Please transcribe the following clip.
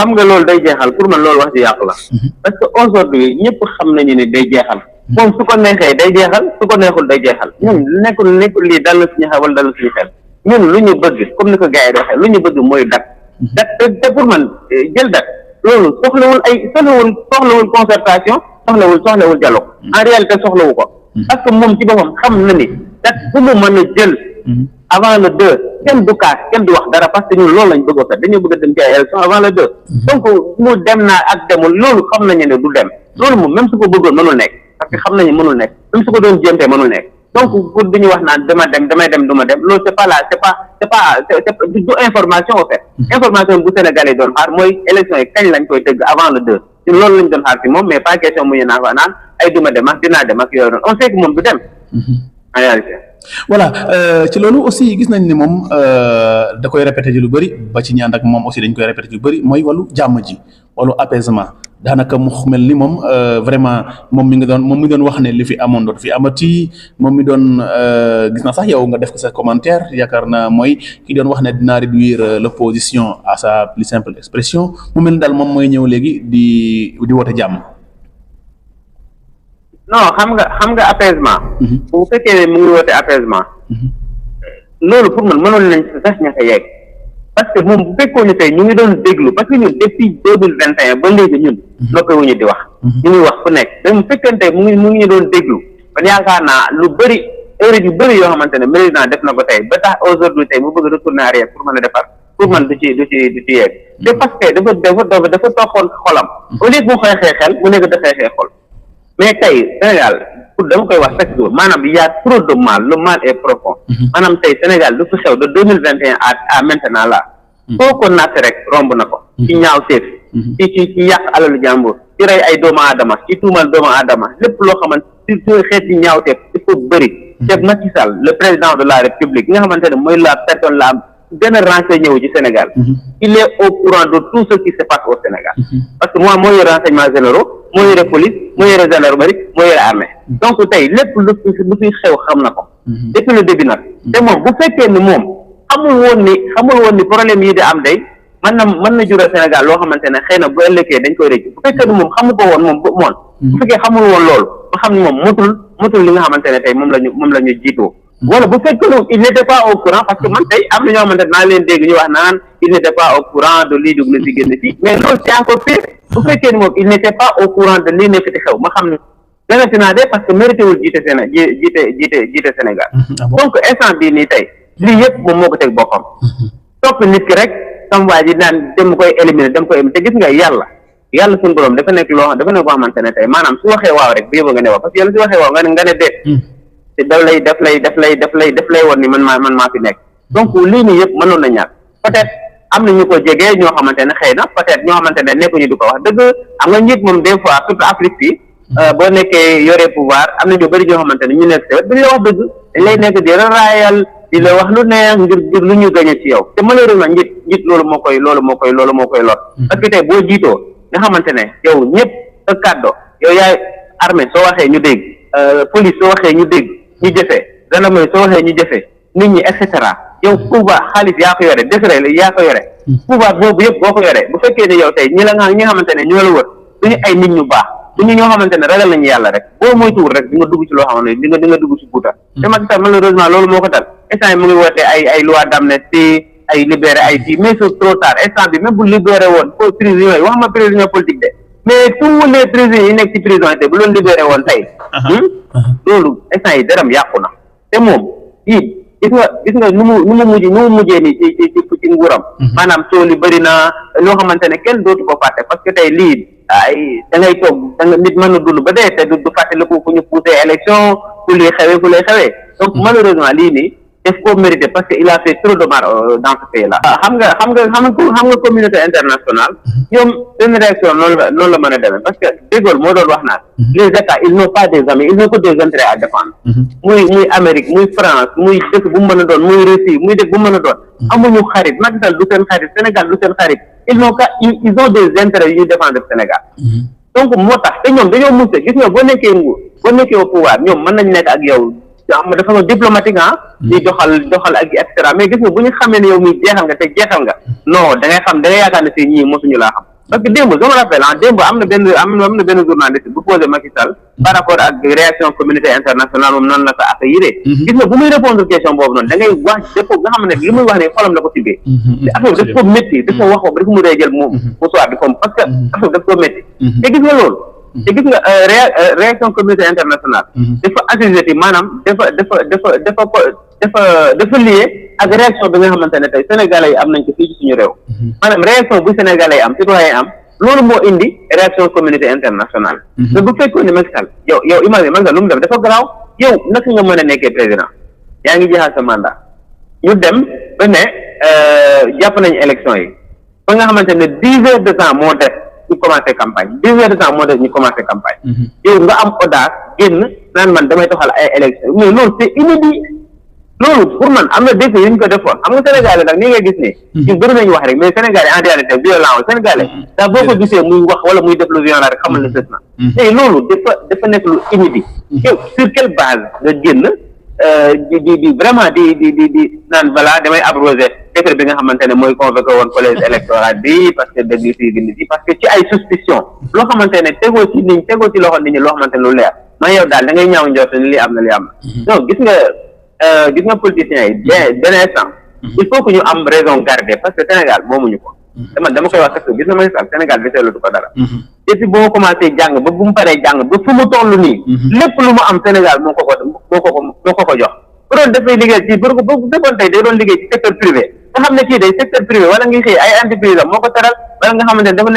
xam nga loolu day jeexal pour man loolu wax ci yàqu la parce que aujourd'hui ñëpp xam nañu ni day jeexal moom su ko neexee day jeexal su ko neexul day jeexal ñun nekkul lii dal na suñu xel wala dal na suñu xel ñun lu ñu bëgg comme ni ko gars yi waxee lu ñu bëgg mooy dat te pour man jël dat loolu soxlawul concertation soxlawul dialogue en réalité soxlawu ko parce que moom ci boppam xam na ni dat bu mu mën a jël avant le 2 kenn du kaas kenn du wax dara parce que ñun loolu lañ bëgg a fet dañoo bëgg a dem ci ay élection avant le 2 donc mu dem naa ak demul loolu xam nañu ne du dem loolu moom même su ko bëggoon mënul nekk parce que xam nañu mënul nekk même su ko doon jéemtee mënul nekk donc pour duñu wax naan damay dem du ma dem loolu c'est du information en fait information bu Sénégalais doon xaar mooy élection yi kañ lañ koy tëgg avant le 2 ñun loolu lañ doon xaar ci moom mais pas question mu ñu naan fa naan ay duma dem ak dinaa dem ak yooyu noonu on sait que moom du dem en réalité. voilà ci loolu aussi gis nañ ni moom da koy répété ji lu bëri ba ci ñaan ak moom aussi dañ koy répété ji lu bëri mooy wàllu jàmm ji wàllu apaisement daanaka mu mel ni moom vraiment moom mi doon wax ne li fi amoon doon fi amati moom mi doon gis naa sax yow nga def ko sa commentaire yaakaar naa mooy ki doon wax ne dinaa réduire l'opposition à sa plus simple expression mu mel ni daal moom mooy ñëw léegi di woote jàmm. non xam nga apaisement. bu fekkee mu ngi woote apaisement. loolu pour man mënoon nañ sax ña ko yegg parce que moom bu fekkoon ne tey ñu ngi doon déglu parce que ñun depuis 2021 ba léegi ñun. noppewuñu di wax. ñu ngi wax fu nekk te mu fekkente mu ngi ñu doon déglu man yaakaar naa lu bëri erreur yu bëri yoo xamante ne président def na ko tey ba tax aujourd'hui tey mu bëgg retourner arrière pour mën a defar pour man du ci yegg. te parce que dafa toppoon xolam. au lieu mu xeexee xel mu nekk da xeexee xol. mais tey Sénégal pour dama koy wax chaque jour maanaam il y a trop de mal le mal est profond maanaam tey Sénégal lu fi xew de 2021 à maintenant là foo ko natt rek romb na ko ci ñaaw teef ci yàq alalu jàmbur ci rey ay doomu aadama ci tuumal doomu aadama lépp loo xamante ci xeeti ñaaw teef il faut bëri te Macky Sall le président de la République nga xamante ne mooy la personne la gën a renseigné wu ci Sénégal il est au courant de tout ce qui se passe au Sénégal parce que moi moo yore renseignements généraux moo yore police moo yore gendarmerie moo yore armée donc tey lépp lu fi xew xam na ko depuis le début nag te moom bu fekkee ni moom xamul woon ni problème yi di am day mën na jural Sénégal loo xamante ne xëy na bu ëllëgee dañ koy rëcc bu fekkee ni moom xamu ko woon bu fekkee xamul woon loolu ba xam ne moom motul li nga xamante ne tey moom la ñu jiitoo wala bu fekkee il n'était pas au courant parce que man tey am na ñoo xamante ne naa leen dégg ñu wax naan il n'était pas au courant de lii dugg na si génn fii mais loolu c'est encore pire bu fekkee ni moom il n'était pas au courant de lii nekk ci xew ma xam ne dana naa de parce que mérité wul jiite Sénégal donc instant bii nii tey lii yëpp moom moo ko teg boppam topp nit ki rek sam waa ji naan dem koy éliminer te gis nga yàlla suñu borom dafa nekk koo xamante ne tey maanaam su waxee waaw rek bi yëba nga ne waaw parce que yàlla su waxee waaw nga ne déet te daf lay woon ni man maa fi nekk donc lii nii yëpp mënoon na ñàkk peut-être am na ñu ko jegee ñoo xamante ne xëy na peut-être ñoo xamante ne nekkuñu di ko wax dëgg am nga njiit moom des fois surtout Afrique fii boo nekkee yore pouvoir am na ñu bëri ñoo xamante ne ñu nekk sa dañ la wax dëgg dañ lay nekk di raayal di la wax lu neex ngir lu ñu gañe ci yow te malheureusement njiit loolu moo koy lor parce que tey boo jiitoo nga xamante ne yow ñëpp sa kàddo yow yaay armée soo waxee ñu dégg police soo waxee ñu dégg ñu jëfee gendarmerie soo waxee ñu jëfee nit ñi et cetera yow pouvoir xaalis yaa ko yore décret yaa ko yore pouvoir boobu yëpp boo ko yore bu fekkee ne yow tey ñi nga xamante ne ñoo la wër duñu ay nit ñu baax duñu ñoo xamante ne ragal nañu yàlla rek boo moytuwul rek di nga dugg ci loo xam ne di nga dugg ci guuta te Macky Sall malheureusement loolu moo ko dal instant bi mu ngi woote ay loi d'amnistie ay libéré ay kii mais c'est trop tard instant bi même bu libéré woon pour prisonniers yi wax ma prisonnier politique de mais tous les prisonniers yi nekk ci prison te bu loolu libéré woon tey loolu instant yi daram yàqu na te moom gis nga nu mu mujjee ni ci nguuram maanaam soo li bëri na loo xamante ne kenn dootu ko fàtte parce que tey lii da ngay toog nit mën na dund ba dee te du fàtte la ko fu ñu poussé élection fu lay xewee donc malheureusement lii nii daf koo mérité parce que il a fait trop de mal dans ce pays là xam nga communauté internationale ñoom seen réaction noonu la mën a demee parce que De Gaulle moo doon wax naan les États ils n'ont pas des amis ils n'ont que des intérêts à défendre muy Amérique muy France muy dëkk bu mu mën a doon muy Russie muy dëkk bu mu mën a doon amuñu xarit Macky Sall du seen xarit Sénégal du seen xarit ils ont des intérêts yu ñuy défendre Sénégal donc moo tax te ñoom dañoo mos gis nga boo nekkee nguur boo nekkee au pouvoir ñoom mën nañ nekk ak yow dafa nga diplomatique di doxal ak et cetera mais gis nga bu ñu xamee ne yow mi jeexal nga non da ngay yaakaar ne si ñii mosuñu laa xam parce que démb je me rappelle démb am na benn journaliste bu posé Macky Sall par rapport ak réaction communauté internationale moom noonu la ko accueillir gis nga bu muy répondre question boobu noonu da ngay wax dafa nga xam ne li muy wax ne xolam la ko tibbee affaire daf ko métti dafa wax ko dafa mu dee jël mu soir bi comme parce que affaire daf ko métti te gis nga loolu te gis nga réaction communauté internationale dafa assujetti maanaam dafa lié ak réaction bi nga xamante ne tey sénégalais yi am nañ ko fii ci suñu réew maanaam réaction bu sénégalais yi am citoyen yi am loolu moo indi réaction communauté internationale te bu fekkoon ne Macky Sall yow imagine Macky Sall lu mu def dafa garaaw yow naka nga mën a nekkee président yaa ngi jeexal sa mandat ñu dem ba ne jàpp nañu élection yi ba nga xamante ne 10 heures de temps moo def ñu commencé campagne 10 heures de temps moo def ñu commencé campagne yow nga am audace génn naan man damay toxal ay élection mais loolu c'est inédit loolu pour man am na dëkk yu ñu ko defoon xam nga Sénégalais nag ni nga gis ne ñu bëri nañu wax rek mais Sénégalais en réalité violent Sénégalais daa boo ko gisee muy wax wala muy def lu violent rek xamal ne sës na tey loolu dafa nekk lu inédit yow sur quelle base nga génn di vraiment di naan voilà damay abrogé décret bi nga xamante ne mooy convoqué woon collège électoral bi parce que déglu si nit yi parce que ci ay suspicion loo xamante ne tegoo ci loxo nit ñi loo xamante ne lu leer man yow daal da ngay ñaaw njort ne li am na non gis nga politiciens yi benn instant il faut que ñu am raison garder parce que Sénégal moomuñu ko dama koy wax parce que gis na Macky Sall Sénégal deseelatu ko dara depuis boo commencé jàng ba bu mu paree jàng ba fu mu toll nii lépp lu mu am Sénégal moo ko jox bu doon dafay liggéey ci bu defoon tey day doon liggéey ci secteur privé nga xam ne kii day secteur privé wala ngi xëy ay entreprise am moo ko teral wala nga xamante ne dafa